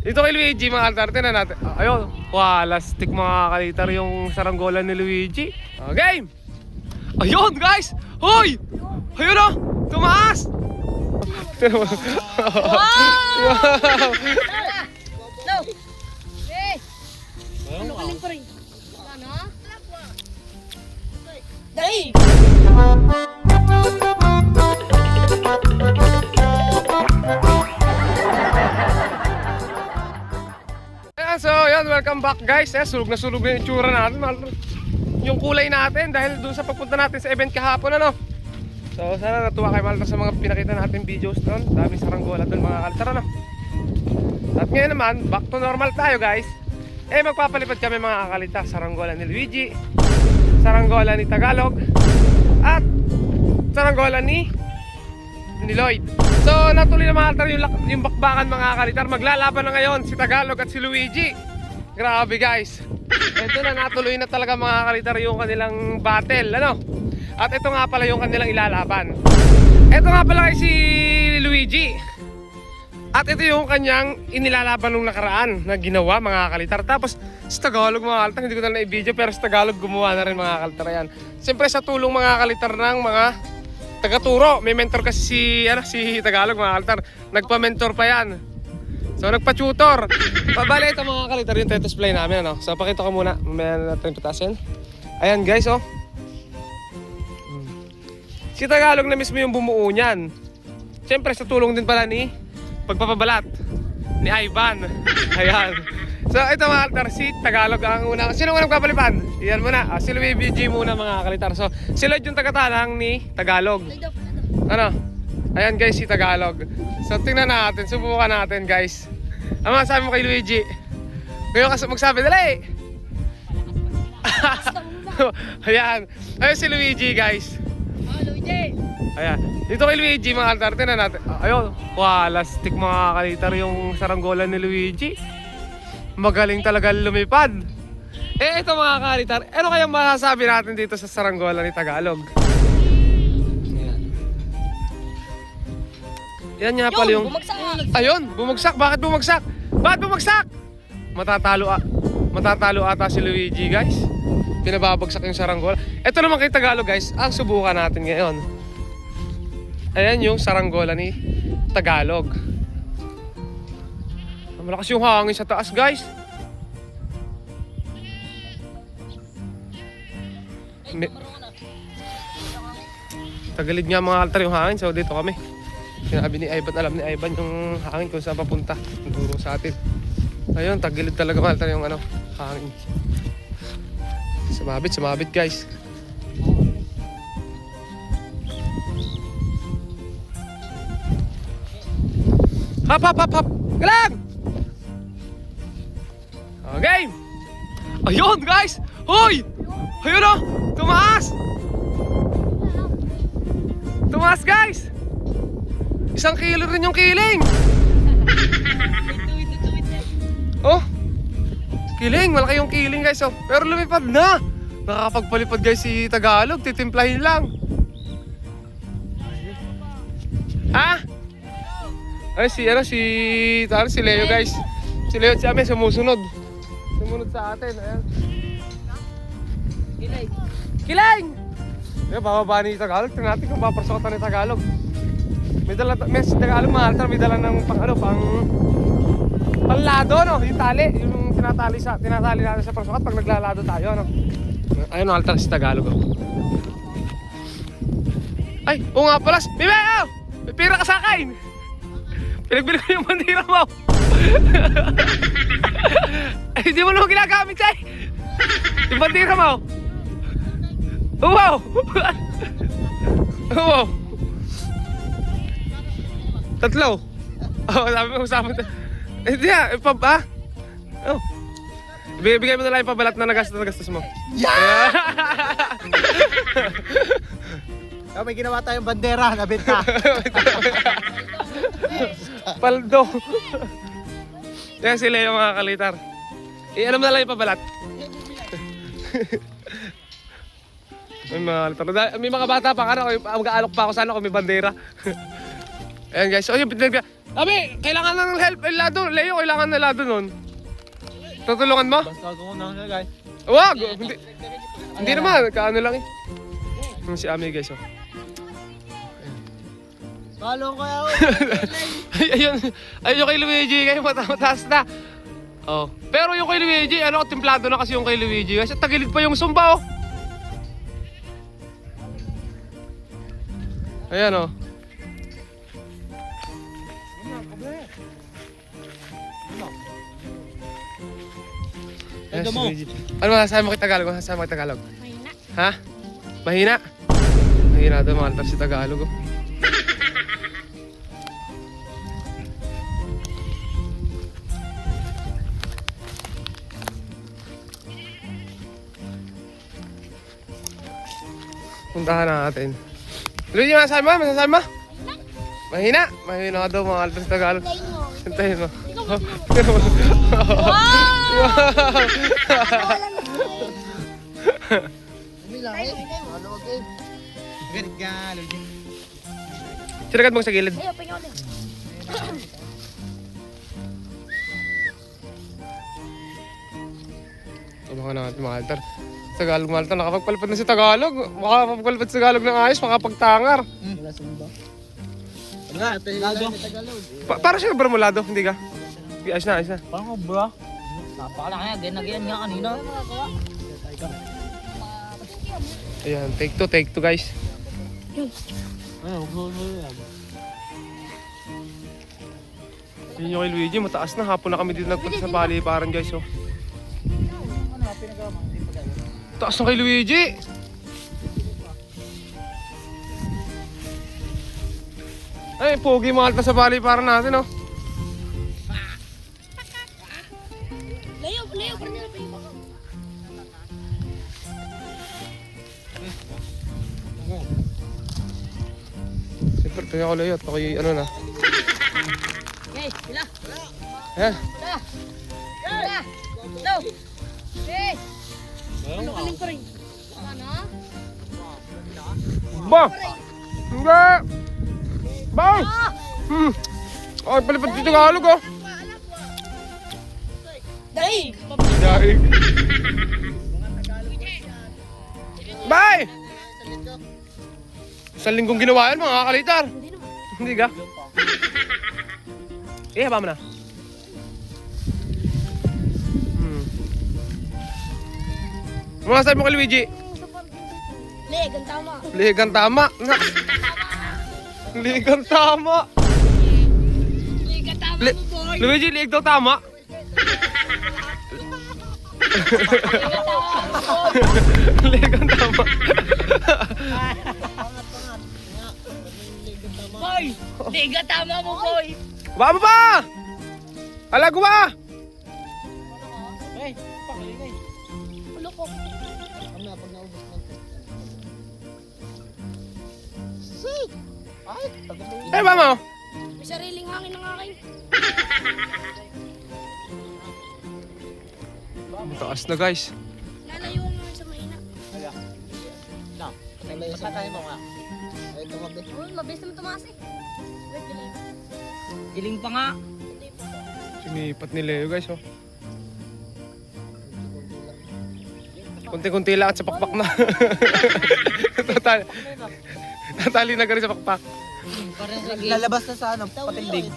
Dito kay Luigi mga kaltar, tingnan natin. Ayun, walastik mga kalitar yung saranggola ni Luigi. Game! Ayun guys! Hoy! Ayun o! Tumaas! Wow! No! Hey! Ano kaling pa rin? Ano? Dali! So yun, welcome back guys. Sulog na yung itsura natin. Yung kulay natin dahil dun sa pagpunta natin sa event kahapon ano. So sana natuwa kayo Malta sa mga pinakita natin videos doon. Daming saranggola doon mga kaltar ano. At ngayon naman, back to normal tayo guys. Magpapalipad kami mga kakalita. Saranggola ni Luigi, saranggola ni Tagalog, at saranggola ni Lloyd. So natuloy na mga kaltar yung bakbakan mga kalitar. Maglalaban na ngayon si Tagalog at si Luigi. Grabe guys. Ito na, natuloy na talaga mga kalitar yung kanilang battle ano. At ito nga pala yung kanilang ilalaban. Ito nga pala kay si Luigi. At ito yung kanyang inilalaban nung nakaraan na ginawa mga kalitar. Tapos sa Tagalog mga kalitar, hindi ko na i-video pero sa Tagalog gumawa na rin mga kalitar yan. Siyempre sa tulong mga kalitar ng mga taga-turo. May mentor kasi si Tagalog mga kalitar. Nagpa-mentor pa yan. So nagpa-tutor. Bale ito mga kalitar yung display namin ano. So pakita ko muna. Mamaya natin patasin. Ayan guys oh. Si Tagalog na mismo yung bumuo niyan. Siyempre sa tulong din pala ni pagpapabalat ni Ivan. Ayan. So ito mga kalitar, si Tagalog ang una. Sino unang papalipad? Iyan muna. Si Luigi muna mga kalitar. So si Lloyd yung tagatanang ni Tagalog. Ano? Ayan guys si Tagalog. So tingnan natin, subukan natin guys. Ano masabi mo kay Luigi? Ngayon kasi magsabi, dali! Ayan. Ayun si Luigi guys. Luigi! Ayan. Dito kay Luigi mga kalitar, tingnan natin. Ayun, walastik mga kalitar yung saranggola ni Luigi. Magaling talaga lumipad. Ito mga kalitar, ano kayang masasabi natin dito sa saranggola ni Tagalog? Yan nga pala yung... Bumagsak! Ayun, bumagsak. Bakit bumagsak? Bakit bumagsak? Matatalo ata si Luigi guys. Pinababagsak yung saranggola. Ito naman kay Tagalog guys, ang subukan natin ngayon. Ayan yung saranggola ni Tagalog. Malakas yung hangin sa taas guys. Tagalid nga mga altar yung hangin, so dito kami. Sinabi ni Ivan, alam ni Ivan yung hangin kung saan papunta. Turo sa atin. Ayun, tagilid talaga mga altar yung hangin. Sumabit guys. Hop! Galang! Okay! Ayun guys! Hoy! Ayun o! Tumaas! Tumaas guys! 1 kilo rin yung kiling! Oh! Kiling! Malaki yung kiling guys oh. Pero lumipad na! Nakakapagpalipad guys si Tagalog. Titimplahin lang. Ha? Ay si Leo guys. Si Leo si Ame sumusunod. Sumunod sa atin. Ayan. Kiling! Bababa ni Tagalog. Tingnan natin kung papasokan ni Tagalog. May si Tagalog mga altar, may dala ng panlado no, yung tali, yung tinatali natin sa pasukat pag naglalado tayo no. Ayun no, altar si Tagalog oh. Ay, oo nga pala, Bibeo! May pira ka sa akin! Pinagbili ko yung bandira mo! Ay, hindi mo naman ginagamit siya eh! Yung bandira mo! Wow! Wow! Tatlo! Oh, sabi mo usapan tayo. Hindi oh. Bigay mo na lang yung pabalat na nagastos mo. Yeah! May ginawa tayong bandera, nabenta. Paldo. Yan sila yung mga kalitar. Ano mo na lang yung pabalat. May mga kalitar. May mga bata pa ka na. Mag-aalok pa ako sana kung may bandera. Ayan guys. So yung Abi, kailangan ng help. Lado, Leo, kailangan na lado nun. Tutulungan mo? Basta ko na nga guys. Wag! Hindi naman, kaano lang eh. Yung si Ami guys, oh. Talo ko ako. Ayun yung kay Luigi, kayo mataas na. Oh. Pero yung kay Luigi, timplado na kasi yung kay Luigi. Kasi tagilid pa yung sumba, oh. Ayan, oh. Ayan, si Luigi. Ano masasabi mo kay Tagalog? Ano masasabi mo kay Tagalog? Mahina. Ha? Mahina? Mahina daw mga altar si Tagalog, oh. Puntahan natin. Luigi, masasabi mo? Masasabi mo? Mahina? Mahina daw mga altar si Tagalog. Hintayin mo. Ganit ka, Luigi. Sinagat mo sa gilid. Ayaw, pinyo ulit. Abangan natin mga altar. Tagalog mga altar, nakapagpalipad na si Tagalog. Makapagpalipad si Tagalog ng ayos, makapagtangar. Wala sumba. Wala, Tagalog. Para siya bermulado, hindi ka? Ayos na, ayos na. Parang bro. Napakalaki nga, ganyan nga kanina. Ayan, take two guys. Ano, Yun yung kay Luigi, mataas na. Hapon na kami dito nagpunta sa paliparan guys, oh. Taas na kay Luigi! Ay, pogi mga alta sa paliparan natin, oh. Leo, parang nila pinyo. Siyempre, tingnan ko Leo at ako'y ano na. Okay, sila. Ayan. Sila. No. Okay. Ano kaling pa rin? Ano? Ba! Hindi! Ba! Ay, palipad si Tagalog, oh. Daig! Daig. Bye! Isang linggong ginawa yan, mga kakalitar. Hindi naman. Hindi ka? Haba mo na. Ano masasabi mo kay Luigi? Leg, ang tama. Ligang tama. Ligang tama. Leg, ang tama Li- mo, boy. Luigi, liig daw tama. Ligang tama. Boy! Leg, ang tama mo, boy. Baba pa! Alago ba? Hey, pakingay. Ulo ko. Ano, pag naubos na. Ay, tagal mo. Eh, ba mo? May sariling hangin ng akin. Mataas na guys. Lalayo nga sa mahina. Patay mo nga. Ay, tumabi. Uy, mabilis naman tumaas eh. Wait, galing. Giling pa nga. Sinipat ni Leo guys, oh. Kunti-kunti lang at sa pakpak na. Tatali na gano'n sa pakpak. Lalabas na sa ano, patindig.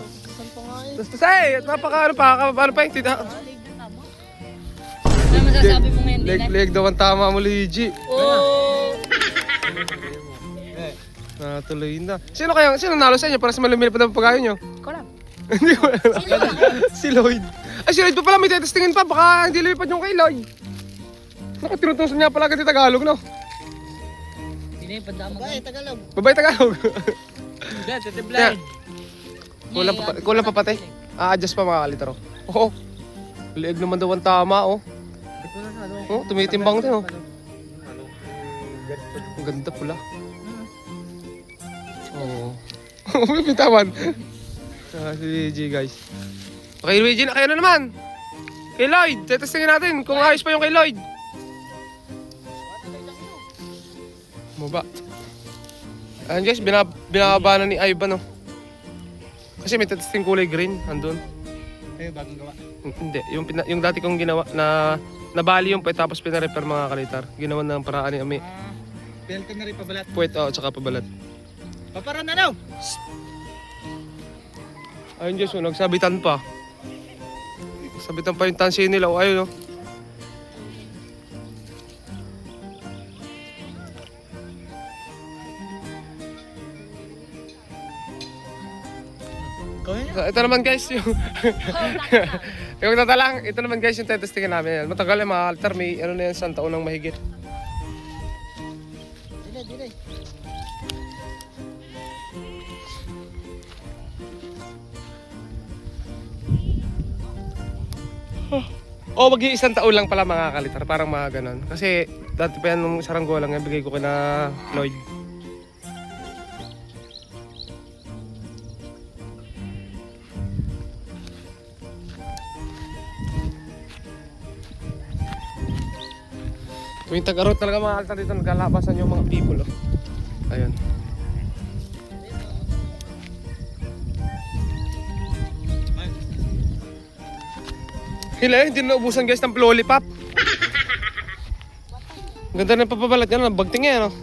Tapos ay, at napaka ano pa yung tita. Ano masasabi mo ngayon, Leg daw ang tama mo, Luigi. Oh! Natuloy na. Sino nalo sa inyo para sa malumili pa ng pagayon nyo? Ikaw lang. Hindi ko alam. Si Lloyd. Ay, si Lloyd pa pala, may tetestingin pa. Baka hindi lipad yung kay Lloyd. Nakatinutusan niya pala kasi Tagalog, no? Pinipad mo. Babae, Tagalog. Babay Tagalog. Dad, Kaya, kulang pa pati. A-adjust pa mga kalitaro. Oo. Liig naman daw ang tama, oh. Oh, tumitimbang din, oh. Ang ganda pula. Oo. May bitawan. Si Luigi, guys. Okay, Luigi, na kayo na naman. Kay Lloyd, tetestingin natin kung ayos pa yung kay Lloyd. Maba. Ayan guys, binababa na ni Ivan, oh. Kasi may testing kulay green, andun. Ayun, bagong gawa. Hindi, yung dati kong ginawa na nabali yung puwet tapos pinarepair mga kalitar. Ginawa ng paraan ni Ami. Belt na rin pabalat. Puwet, tsaka pabalat. Paparan na daw! Ayun Diyos, nagsabitan pa. Nagsabitan pa yung tansi nila. Ayun, Gawin So, ito naman guys, yung... yung tatalang, ito naman guys yung tetestingin namin. Matagal yung mga altar, may ano na yan, 100 taon nang mahigit. Dile. Oh, mag-iisang taon lang pala mga kalitar, parang mga ganon. Kasi dati pa yan nung saranggolang yan, bigay ko kina Lloyd. Tuwing tag-arot talaga mga altar dito, naglalabasan yung mga people. Oh. Ayun. Hila, hindi na naubusan guys ng lollipop. Ganda ng papabalat yan, bagting yan. Oh.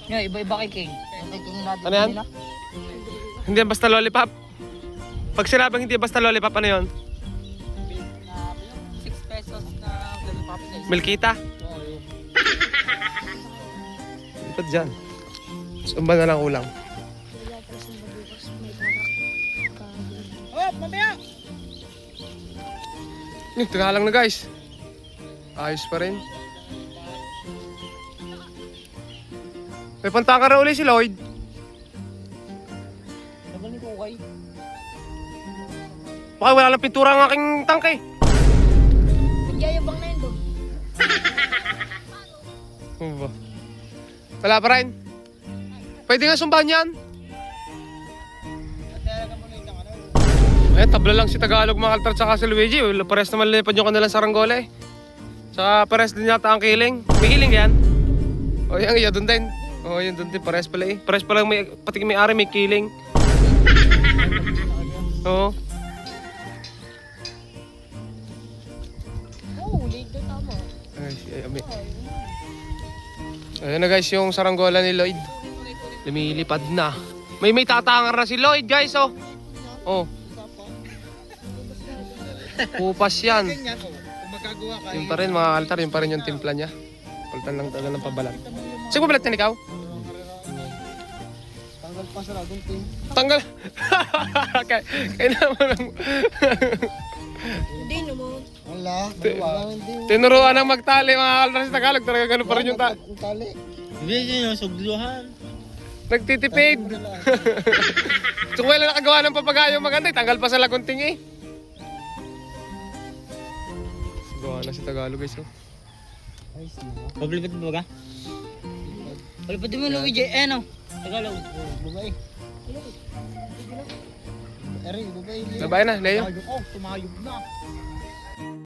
Yung iba-iba kay King. Kay King natin. Ano yan? Hindi yan basta lollipop. Pag sinabing hindi basta lollipop, ano yun? 6 pesos na lollipop na isa. Milkita? Oo, yun. Ba't dyan? Sumba na lang ulang. Oh, mamaya! Teka lang na guys. Ayos pa rin. May pantaka raw ulit si Lloyd. Nabalik ko kay. Baka wala lang pintura ang aking tangke. Nagyayabang na yun doon. Ano ba? Wala pa rin. Pwede nga sumbahan yan. Eh, tabla lang si Tagalog mga kaltar tsaka si Luigi. Pares naman lipad yung kanilang saranggola eh. Tsaka pares din yata ang kiling. May kiling yan? O yan, iya doon din. O yun doon din, pares pala eh. Pares pala may, pati may ari may kiling. Oo. Oo, lig doon tama. Ayan na guys yung saranggola ni Lloyd. Lumilipad na. May tatangar na si Lloyd guys oh. Oh. Pupas yan. Ganyan, oh. Kung magagawa ka, Yung pa rin mga altar, yung pa rin yung timpla niya. Palitan lang talaga ng pabalat. Sige pabalat yan ikaw? tanggal pa sa lagong ting. Tanggal. Kaya naman. Hindi naman. Wala, wala. Tinuruan ng magtali mga altar sa Tagalog. Talaga ganun pa rin yung Ang tali. Hindi yun yung sugluhan. nagtitipid. So wala nakagawa ng papagayo maganda. Tanggal pa sa lagunting eh. Gawa na si Tagalog guys oh. Pablipat mo ba ka? Pablipat mo Luigi. Eh no. Tagalog. Bubay. Eri, bubay. Sabay na, Leo. Oh, tumayog na.